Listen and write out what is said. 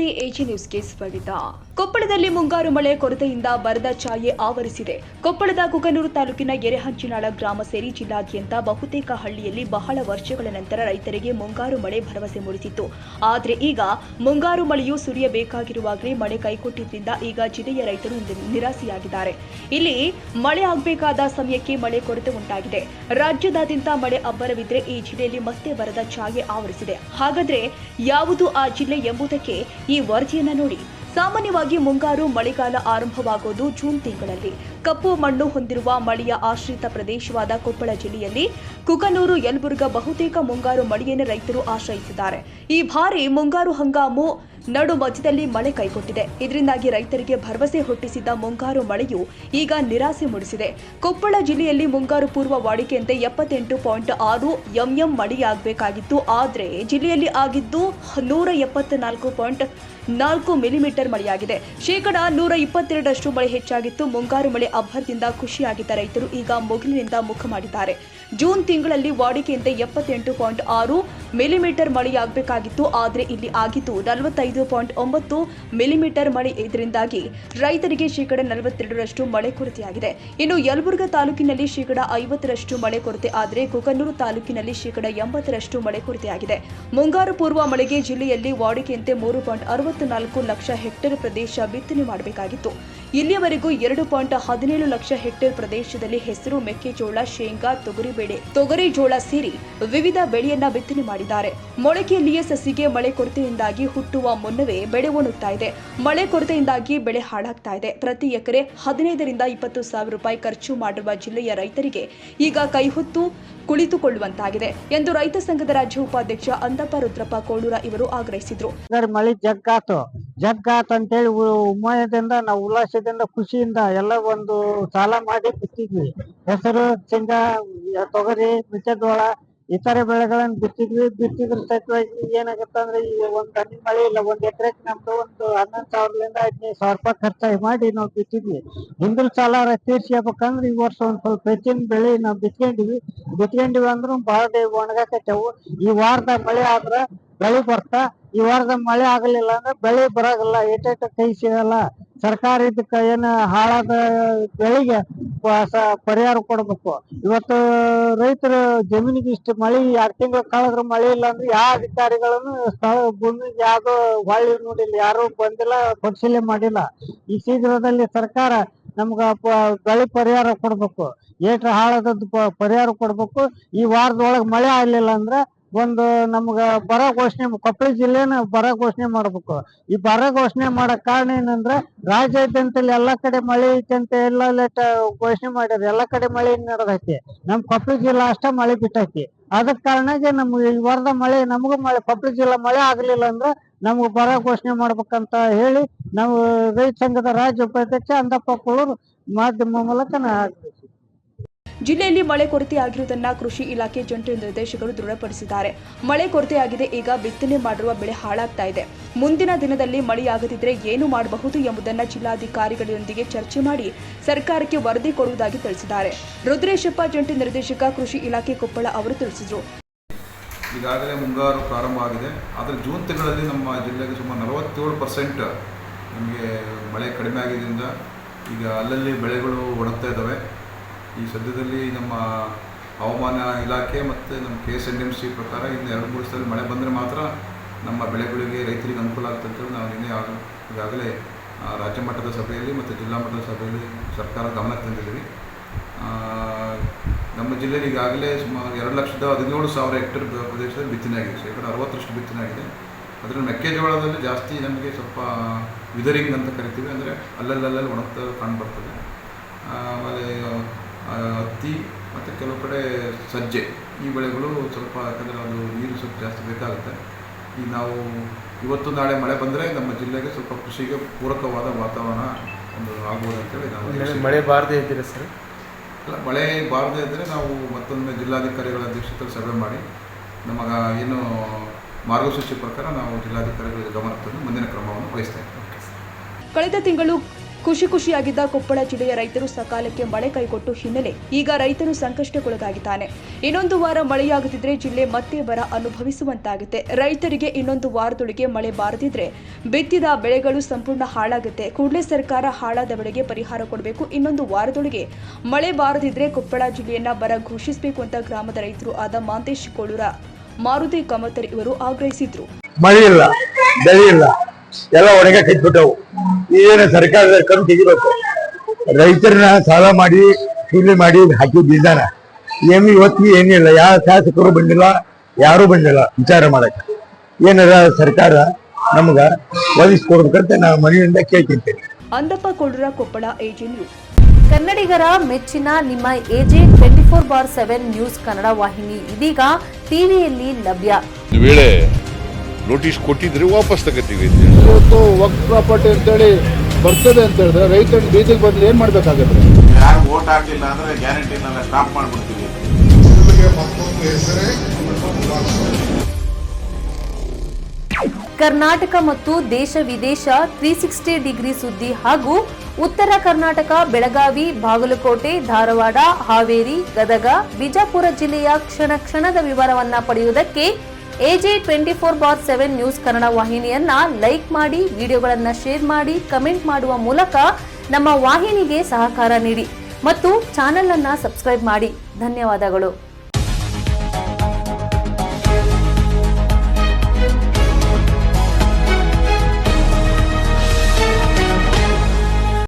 ನಮಸ್ತೆ, ಎಜಿ ನ್ಯೂಸ್ಗೆ ಸ್ವಾಗತ. ಕೊಪ್ಪಳದಲ್ಲಿ ಮುಂಗಾರು ಮಳೆ ಕೊರತೆಯಿಂದ ಬರದ ಛಾಯೆ ಆವರಿಸಿದೆ. ಕೊಪ್ಪಳದ ಕುಕನೂರು ತಾಲೂಕಿನ ಎರೆಹಂಚಿನಾಳ ಗ್ರಾಮ ಸೇರಿ ಜಿಲ್ಲಾದ್ಯಂತ ಬಹುತೇಕ ಹಳ್ಳಿಯಲ್ಲಿ ಬಹಳ ವರ್ಷಗಳ ನಂತರ ರೈತರಿಗೆ ಮುಂಗಾರು ಮಳೆ ಭರವಸೆ ಮೂಡಿಸಿತ್ತು. ಆದರೆ ಈಗ ಮುಂಗಾರು ಮಳೆಯು ಸುರಿಯಬೇಕಾಗಿರುವಾಗಲೇ ಮಳೆ ಕೈಕೊಟ್ಟಿದ್ದರಿಂದ ಈಗ ಜಿಲ್ಲೆಯ ರೈತರು ನಿರಾಸೆಯಾಗಿದ್ದಾರೆ. ಇಲ್ಲಿ ಮಳೆ ಆಗಬೇಕಾದ ಸಮಯಕ್ಕೆ ಮಳೆ ಕೊರತೆ ಉಂಟಾಗಿದೆ. ರಾಜ್ಯದಾದ್ಯಂತ ಮಳೆ ಅಬ್ಬರವಿದ್ರೆ ಈ ಜಿಲ್ಲೆಯಲ್ಲಿ ಮತ್ತೆ ಬರದ ಛಾಯೆ ಆವರಿಸಿದೆ. ಹಾಗಾದ್ರೆ ಯಾವುದು ಆ ಜಿಲ್ಲೆ ಎಂಬುದಕ್ಕೆ ಈ ವರದಿಯನ್ನ ನೋಡಿ. ಸಾಮಾನ್ಯವಾಗಿ ಮುಂಗಾರು ಮಳೆಗಾಲ ಆರಂಭವಾಗುವುದು ಜೂನ್ ತಿಂಗಳಲ್ಲಿ. ಕಪ್ಪು ಮಣ್ಣು ಹೊಂದಿರುವ ಮಳೆಯ ಆಶ್ರಿತ ಪ್ರದೇಶವಾದ ಕೊಪ್ಪಳ ಜಿಲ್ಲೆಯಲ್ಲಿ ಕುಕನೂರು, ಯಲಬುರ್ಗಾ ಬಹುತೇಕ ಮುಂಗಾರು ಮಳೆಯನ್ನು ರೈತರು ಆಶ್ರಯಿಸಿದ್ದಾರೆ. ಈ ಬಾರಿ ಮುಂಗಾರು ಹಂಗಾಮು ನಡು ಮಧ್ಯದಲ್ಲಿ ಮಳೆ ಕೈಕೊಟ್ಟಿದೆ. ಇದರಿಂದಾಗಿ ರೈತರಿಗೆ ಭರವಸೆ ಹುಟ್ಟಿಸಿದ್ದ ಮುಂಗಾರು ಮಳೆಯು ಈಗ ನಿರಾಸೆ ಮೂಡಿಸಿದೆ. ಕೊಪ್ಪಳ ಜಿಲ್ಲೆಯಲ್ಲಿ ಮುಂಗಾರು ಪೂರ್ವ ವಾಡಿಕೆಯಂತೆ 78.6 ಎಂಎಂ ಮಳೆಯಾಗಬೇಕಾಗಿತ್ತು. ಆದರೆ ಜಿಲ್ಲೆಯಲ್ಲಿ ಆಗಿದ್ದು 174.4 ಮಿಲಿಮೀಟರ್ ಮಳೆಯಾಗಿದೆ. ಶೇಕಡ 122ರಷ್ಟು ಮಳೆ ಹೆಚ್ಚಾಗಿತ್ತು. ಮುಂಗಾರು ಮಳೆ ಅಬ್ಬರದಿಂದ ಖುಷಿಯಾಗಿದ್ದ ರೈತರು ಈಗ ಮುಗಿಲಿನಿಂದ ಮುಖ ಮಾಡಿದ್ದಾರೆ. ಜೂನ್ ತಿಂಗಳಲ್ಲಿ ವಾಡಿಕೆಯಂತೆ 78.6 ಮಿಲಿಮೀಟರ್ ಮಳೆಯಾಗಬೇಕಾಗಿತ್ತು. ಆದರೆ ಇಲ್ಲಿ ಆಗಿದ್ದು 45.9 ಮಿಲಿಮೀಟರ್ ಮಳೆ. ಇದರಿಂದಾಗಿ ರೈತರಿಗೆ ಶೇಕಡ 42ರಷ್ಟು ಮಳೆ ಕೊರತೆಯಾಗಿದೆ. ಇನ್ನು ಯಲಬುರ್ಗಾ ತಾಲೂಕಿನಲ್ಲಿ ಶೇಕಡ 50ರಷ್ಟು ಮಳೆ ಕೊರತೆ ಆದರೆ ಕುಕನೂರು ತಾಲೂಕಿನಲ್ಲಿ ಶೇಕಡ 80ರಷ್ಟು ಮಳೆ ಕೊರತೆಯಾಗಿದೆ. ಮುಂಗಾರು ಪೂರ್ವ ಮಳೆಗೆ ಜಿಲ್ಲೆಯಲ್ಲಿ ವಾಡಿಕೆಯಂತೆ 3.64 ಲಕ್ಷ ಹೆಕ್ಟೇರ್ ಪ್ರದೇಶ ಬಿತ್ತನೆ ಮಾಡಬೇಕಾಗಿತ್ತು. ಇಲ್ಲಿಯವರೆಗೂ 2.17 ಲಕ್ಷ ಹೆಕ್ಟೇರ್ ಪ್ರದೇಶದಲ್ಲಿ ಹೆಸರು, ಮೆಕ್ಕೆಜೋಳ, ಶೇಂಗಾ, ತೊಗರಿ ಜೋಳ ಸೇರಿ ವಿವಿಧ ಬೆಳೆಯನ್ನ ಬಿತ್ತನೆ ಮಾಡಿದ್ದಾರೆ. ಮೊಳಕೆಯಲ್ಲಿಯೇ ಸಸಿಗೆ ಮಳೆ ಕೊರತೆಯಿಂದಾಗಿ ಹುಟ್ಟುವ ಮುನ್ನವೇ ಬೆಳೆ ಒಣಗ್ತಾ ಇದೆ. ಮಳೆ ಕೊರತೆಯಿಂದಾಗಿ ಬೆಳೆ ಹಾಳಾಗ್ತಾ ಇದೆ. ಪ್ರತಿ ಎಕರೆ 15ರಿಂದ 20 ಸಾವಿರ ರೂಪಾಯಿ ಖರ್ಚು ಮಾಡುವ ಜಿಲ್ಲೆಯ ರೈತರಿಗೆ ಈಗ ಕೈಹೊತ್ತು ಕುಳಿತುಕೊಳ್ಳುವಂತಾಗಿದೆ ಎಂದು ರೈತ ಸಂಘದ ರಾಜ್ಯ ಉಪಾಧ್ಯಕ್ಷ ಅಂದಪ್ಪ ರುದ್ರಪ್ಪ ಕೋಳೂರ ಇವರು ಆಗ್ರಹಿಸಿದರು. ಮಳಿ ಜಗ್ಗಾತ್ ಅಂತೇಳಿ ಉಮ್ಮಯದಿಂದ ನಾವು ಉಲ್ಲಾಸದಿಂದ ಖುಷಿಯಿಂದ ಎಲ್ಲ ಒಂದು ಸಾಲ ಮಾಡಿ ಬಿತ್ತಿದ್ವಿ. ಹೆಸರು, ಶೇಂಗಾ, ತೊಗರಿ, ಮೆಕ್ಕೆಜೋಳ ಇತರೆ ಬೆಳೆಗಳನ್ನ ಬಿತ್ತಿದ್ರ ಸಹಿತವಾಗಿ ಏನಾಗತ್ತ ಅಂದ್ರೆ ಈ ಒಂದ್ ಹನಿ ಮಳೆ ಇಲ್ಲ. 1 ಎಕರೆಗೆ ನಮ್ದು ಒಂದು 11,000ರಿಂದ 15,000 ರೂಪಾಯಿ ಖರ್ಚಾಗಿ ಮಾಡಿ ನಾವು ಬಿತ್ತಿದ್ವಿ. ಹಿಂದಿನ ಸಾಲ ತೀರ್ಸ್ಬೇಕಂದ್ರೆ ಈ ವರ್ಷ ಒಂದ್ ಸ್ವಲ್ಪ ಹೆಚ್ಚಿನ ಬೆಳೆ ನಾವು ಬಿತ್ಕೊಂಡಿವಿ ಅಂದ್ರೂ ಬಹಳ ಒಣಗಾಕತ್ತೇವು. ಈ ವಾರದ ಮಳೆ ಆದ್ರ ಬೆಳೆ ಬರ್ತಾ, ಈ ವಾರದ ಮಳೆ ಆಗಲಿಲ್ಲ ಅಂದ್ರೆ ಬೆಳೆ ಬರಾಗಲ್ಲ, ಏಟೇಟ ಕೈ ಸಿಗಲ್ಲ. ಸರ್ಕಾರ ಇದಕ್ಕ ಏನ ಹಾಳಾದ ಬೆಳೆಗೆ ಪರಿಹಾರ ಕೊಡ್ಬೇಕು. ಇವತ್ತು ರೈತರ ಜಮೀನಿಗೆ ಇಷ್ಟು ಮಳೆ 2 ತಿಂಗಳು ಕಳೆದ್ರ ಮಳೆ ಇಲ್ಲ ಅಂದ್ರೆ ಯಾವ ಅಧಿಕಾರಿಗಳನ್ನು ಸ್ಥಳ ಭೂಮಿಗೆ ಯಾವ್ದು ಹೊಳ್ಳಿ ನೋಡಿಲ್ಲ, ಯಾರು ಬಂದಿಲ್ಲ, ಪರಿಶೀಲನೆ ಮಾಡಿಲ್ಲ. ಈ ಶೀಘ್ರದಲ್ಲಿ ಸರ್ಕಾರ ನಮ್ಗ ಬೆಳೆ ಪರಿಹಾರ ಕೊಡ್ಬೇಕು, ಏಟ ಹಾಳಾದದ್ದು ಪರಿಹಾರ ಕೊಡ್ಬೇಕು. ಈ ವಾರದೊಳಗೆ ಮಳೆ ಆಗ್ಲಿಲ್ಲ ಅಂದ್ರ ಒಂದು ನಮ್ಗ ಬರ ಘೋಷಣೆ, ಕೊಪ್ಪಳ ಜಿಲ್ಲೆನ ಬರ ಘೋಷಣೆ ಮಾಡ್ಬೇಕು. ಈ ಬರ ಘೋಷಣೆ ಮಾಡಕ್ ಕಾರಣ ಏನಂದ್ರ ರಾಜ್ಯಾದ್ಯಂತ ಎಲ್ಲಾ ಕಡೆ ಮಳೆ ಐತಿ ಅಂತ ಎಲ್ಲ ಘೋಷಣೆ ಮಾಡ್ಯಾರ. ಎಲ್ಲಾ ಕಡೆ ಮಳೆ ನಡೆದೈತಿ, ನಮ್ ಕೊಪ್ಪಳ ಜಿಲ್ಲಾ ಅಷ್ಟ ಮಳೆ ಬಿಟ್ಟೈತಿ. ಅದಕ್ ಕಾರಣಕ್ಕೆ ನಮ್ಗೆ ಈ ವಾರದ ಮಳೆ, ನಮಗೂ ಮಳೆ, ಕೊಪ್ಪಳ ಜಿಲ್ಲಾ ಮಳೆ ಆಗ್ಲಿಲ್ಲ ಅಂದ್ರ ನಮ್ಗ ಬರ ಘೋಷಣೆ ಮಾಡ್ಬೇಕಂತ ಹೇಳಿ ನಾವು ರೈತ ಸಂಘದ ರಾಜ್ಯ ಉಪಾಧ್ಯಕ್ಷ ಅಂದಪ್ಪ ಕೋಳೂರು ಮಾಧ್ಯಮ ಮೂಲಕ ಜಿಲ್ಲೆಯಲ್ಲಿ ಮಳೆ ಕೊರತೆಯಾಗಿರುವುದನ್ನ ಕೃಷಿ ಇಲಾಖೆ ಜಂಟಿ ನಿರ್ದೇಶಕರು ದೃಢಪಡಿಸಿದ್ದಾರೆ. ಮಳೆ ಕೊರತೆಯಾಗಿದೆ. ಈಗ ಬಿತ್ತನೆ ಮಾಡಿರುವ ಬೆಳೆ ಹಾಳಾಗ್ತಾ ಇದೆ. ಮುಂದಿನ ದಿನದಲ್ಲಿ ಮಳೆಯಾಗದಿದ್ರೆ ಏನು ಮಾಡಬಹುದು ಎಂಬುದನ್ನು ಜಿಲ್ಲಾಧಿಕಾರಿಗಳೊಂದಿಗೆ ಚರ್ಚೆ ಮಾಡಿ ಸರ್ಕಾರಕ್ಕೆ ವರದಿ ಕೊಡುವುದಾಗಿ ತಿಳಿಸಿದ್ದಾರೆ. ರುದ್ರೇಶಪ್ಪ, ಜಂಟಿ ನಿರ್ದೇಶಕ, ಕೃಷಿ ಇಲಾಖೆ, ಕೊಪ್ಪಳ ಅವರು ತಿಳಿಸಿದರು. ಈಗಾಗಲೇ ಮುಂಗಾರು ಪ್ರಾರಂಭ ಆಗಿದೆ. ಆದರೆ ಜೂನ್ ತಿಂಗಳಲ್ಲಿ ನಮ್ಮ ಜಿಲ್ಲೆಗೆ ಸುಮಾರು 47% ನಮಗೆ ಮಳೆ ಕಡಿಮೆ ಆಗಿದ್ದರಿಂದ ಈಗ ಅಲ್ಲಲ್ಲಿ ಬೆಳೆಗಳು ಒಣಗ್ತಾ ಇದ್ದಾವೆ. ಈ ಸದ್ಯದಲ್ಲಿ ನಮ್ಮ ಹವಾಮಾನ ಇಲಾಖೆ ಮತ್ತು ನಮ್ಮ KSNMC ಪ್ರಕಾರ ಇನ್ನು 2-3 ದಿವಸದಲ್ಲಿ ಮಳೆ ಬಂದರೆ ಮಾತ್ರ ನಮ್ಮ ಬೆಳೆಗಳಿಗೆ, ರೈತರಿಗೆ ಅನುಕೂಲ ಆಗುತ್ತೆ ಅಂತೇಳಿ ನಾವು ಈಗಾಗಲೇ ರಾಜ್ಯ ಮಟ್ಟದ ಸಭೆಯಲ್ಲಿ ಮತ್ತು ಜಿಲ್ಲಾ ಮಟ್ಟದ ಸಭೆಯಲ್ಲಿ ಸರ್ಕಾರ ಗಮನಕ್ಕೆ ತಂದಿದ್ದೀವಿ. ನಮ್ಮ ಜಿಲ್ಲೆಯಲ್ಲಿ ಈಗಾಗಲೇ ಸುಮಾರು 2,17,000 ಹೆಕ್ಟೇರ್ ಪ್ರದೇಶದಲ್ಲಿ ಬಿತ್ತನೆ ಆಗಿದೆ. ಶೇಕಡ 60ರಷ್ಟು ಬಿತ್ತನೆ ಆಗಿದೆ. ಅದರಲ್ಲಿ ಮೆಕ್ಕೆಜೋಳದಲ್ಲಿ ಜಾಸ್ತಿ ನಮಗೆ ಸ್ವಲ್ಪ ವಿದರಿಂಗ್ ಅಂತ ಕರಿತೀವಿ, ಅಂದರೆ ಅಲ್ಲಲ್ಲಿ ಒಣಗ್ತಾ ಕಾಣ್ಬರ್ತದೆ. ಆಮೇಲೆ ಹತ್ತಿ ಮತ್ತು ಕೆಲವು ಕಡೆ ಸಜ್ಜೆ, ಈ ಬೆಳೆಗಳು ಸ್ವಲ್ಪ, ಯಾಕಂದರೆ ಅದು ನೀರು ಸ್ವಲ್ಪ ಜಾಸ್ತಿ ಬೇಕಾಗುತ್ತೆ. ಈಗ ನಾವು ಇವತ್ತು ನಾಳೆ ಮಳೆ ಬಂದರೆ ನಮ್ಮ ಜಿಲ್ಲೆಗೆ ಸ್ವಲ್ಪ ಕೃಷಿಗೆ ಪೂರಕವಾದ ವಾತಾವರಣ ಒಂದು ಆಗ್ಬೋದು ಅಂತೇಳಿ ನಾವು. ಮಳೆ ಬಾರದೇ ಇದ್ದೀರಾ ಸರ್? ಅಲ್ಲ, ಮಳೆ ಬಾರದೇ ಇದ್ದರೆ ನಾವು ಮತ್ತೊಮ್ಮೆ ಜಿಲ್ಲಾಧಿಕಾರಿಗಳ ಅಧ್ಯಕ್ಷತೆಯಲ್ಲಿ ಸಭೆ ಮಾಡಿ ನಮಗೆ ಏನು ಮಾರ್ಗಸೂಚಿ ಪ್ರಕಾರ ನಾವು ಜಿಲ್ಲಾಧಿಕಾರಿಗಳಿಗೆ ಗಮನ ತಂದು ಮುಂದಿನ ಕ್ರಮವನ್ನು ವಹಿಸ್ತಾ ಇದ್ದೇವೆ. ಕಳೆದ ತಿಂಗಳು ಖುಷಿಯಾಗಿದ್ದ ಕೊಪ್ಪಳ ಜಿಲ್ಲೆಯ ರೈತರು ಸಕಾಲಕ್ಕೆ ಮಳೆ ಕೈಕೊಟ್ಟು ಹಿನ್ನೆಲೆ ಈಗ ರೈತರು ಸಂಕಷ್ಟಕ್ಕೊಳಗಾಗಿದ್ದಾನೆ. ಇನ್ನೊಂದು ವಾರ ಮಳೆಯಾಗದಿದ್ರೆ ಜಿಲ್ಲೆ ಮತ್ತೆ ಬರ ಅನುಭವಿಸುವಂತಾಗುತ್ತೆ. ರೈತರಿಗೆ ಇನ್ನೊಂದು ವಾರದೊಳಗೆ ಮಳೆ ಬಾರದಿದ್ರೆ ಬಿತ್ತಿದ ಬೆಳೆಗಳು ಸಂಪೂರ್ಣ ಹಾಳಾಗುತ್ತೆ. ಕೂಡಲೇ ಸರ್ಕಾರ ಹಾಳಾದ ಬೆಳೆಗೆ ಪರಿಹಾರ ಕೊಡಬೇಕು. ಇನ್ನೊಂದು ವಾರದೊಳಗೆ ಮಳೆ ಬಾರದಿದ್ರೆ ಕೊಪ್ಪಳ ಜಿಲ್ಲೆಯನ್ನ ಬರ ಘೋಷಿಸಬೇಕು ಅಂತ ಗ್ರಾಮದ ರೈತರು ಆದ ಮಾಂತೇಶ್ ಕೋಳೂರ, ಮಾರುತಿ ಕಮತರ್ ಇವರು ಆಗ್ರಹಿಸಿದ್ರು. ಮಳೆ ಇಲ್ಲ, ಬೆಳೆ ಇಲ್ಲ, ಎಲ್ಲ ಒಣಗ ಕೈಬಿಟ್ಟವು. ಏನು ಸರ್ಕಾರದ ಕಣ್ಣು ತೆಗಿಬೇಕು. ರೈತರನ್ನ ಸಾಲ ಮಾಡಿ ಕೂಲಿ ಮಾಡಿ ಹಾಕಿ ಬೀಜಾನ ಏನು ಇವತ್ತಿಗೆ ಏನಿಲ್ಲ. ಯಾವ ಶಾಸಕರು ಬಂದಿಲ್ಲ, ಯಾರು ಬಂದಿಲ್ಲ ವಿಚಾರ ಮಾಡಕ್ಕೆ. ಏನಾರ ಸರ್ಕಾರ ನಮ್ಗ ಒದಗಿಸ್ಕೊಡ್ಬೇಕಂತ ನಾವು ಮನೆಯಿಂದ ಕೇಳ್ತಿರ್ತೇನೆ. Andappa Kolur, Koppal AG news. ಕನ್ನಡಿಗರ ಮೆಚ್ಚಿನ ನಿಮ್ಮ AG 24/7 ನ್ಯೂಸ್ ಕನ್ನಡ ವಾಹಿನಿ ಇದೀಗ ಟಿವಿಯಲ್ಲಿ ಲಭ್ಯ. ವೇಳೆ ನೋಟಿಸ್ ಕೊಟ್ಟಿದ್ರೆ ವಾಪಸ್ ತಗೋತೀವಿ. ಇವತ್ತು ವಕ್ಫ್ ಪ್ರಾಪರ್ಟಿ ಅಂತೇಳಿ ಬರ್ತದೆ ಅಂತ ಹೇಳಿದ್ರೆ ರೈತರ ಬೀದಿಗೆ ಬಂದು ಏನ್ ಮಾಡ್ಬೇಕಾಗತ್ತೆ? ಯಾರು ವೋಟ್ ಹಾಕಿಲ್ಲ ಅಂದ್ರೆ ಗ್ಯಾರಂಟಿನೆಲ್ಲ ಸ್ಟಾಪ್ ಮಾಡ್ಬಿಡ್ತೀವಿ. ಕರ್ನಾಟಕ ಮತ್ತು ದೇಶ ವಿದೇಶ 360 ಡಿಗ್ರಿ ಸುದ್ದಿ ಹಾಗೂ ಉತ್ತರ ಕರ್ನಾಟಕ, ಬೆಳಗಾವಿ, ಬಾಗಲಕೋಟೆ, ಧಾರವಾಡ, ಹಾವೇರಿ, ಗದಗ, ಬಿಜಾಪುರ ಜಿಲ್ಲೆಯ ಕ್ಷಣ ಕ್ಷಣದ ವಿವರವನ್ನ ಪಡೆಯುವುದಕ್ಕೆ AG 24/7 ನ್ಯೂಸ್ ಕನ್ನಡ ವಾಹಿನಿಯನ್ನ ಲೈಕ್ ಮಾಡಿ, ವಿಡಿಯೋಗಳನ್ನ ಶೇರ್ ಮಾಡಿ, ಕಮೆಂಟ್ ಮಾಡುವ ಮೂಲಕ ನಮ್ಮ ವಾಹಿನಿಗೆ ಸಹಕಾರ ನೀಡಿ ಮತ್ತು ಚಾನೆಲ್ ಅನ್ನ ಸಬ್ಸ್ಕ್ರೈಬ್ ಮಾಡಿ. ಧನ್ಯವಾದಗಳು.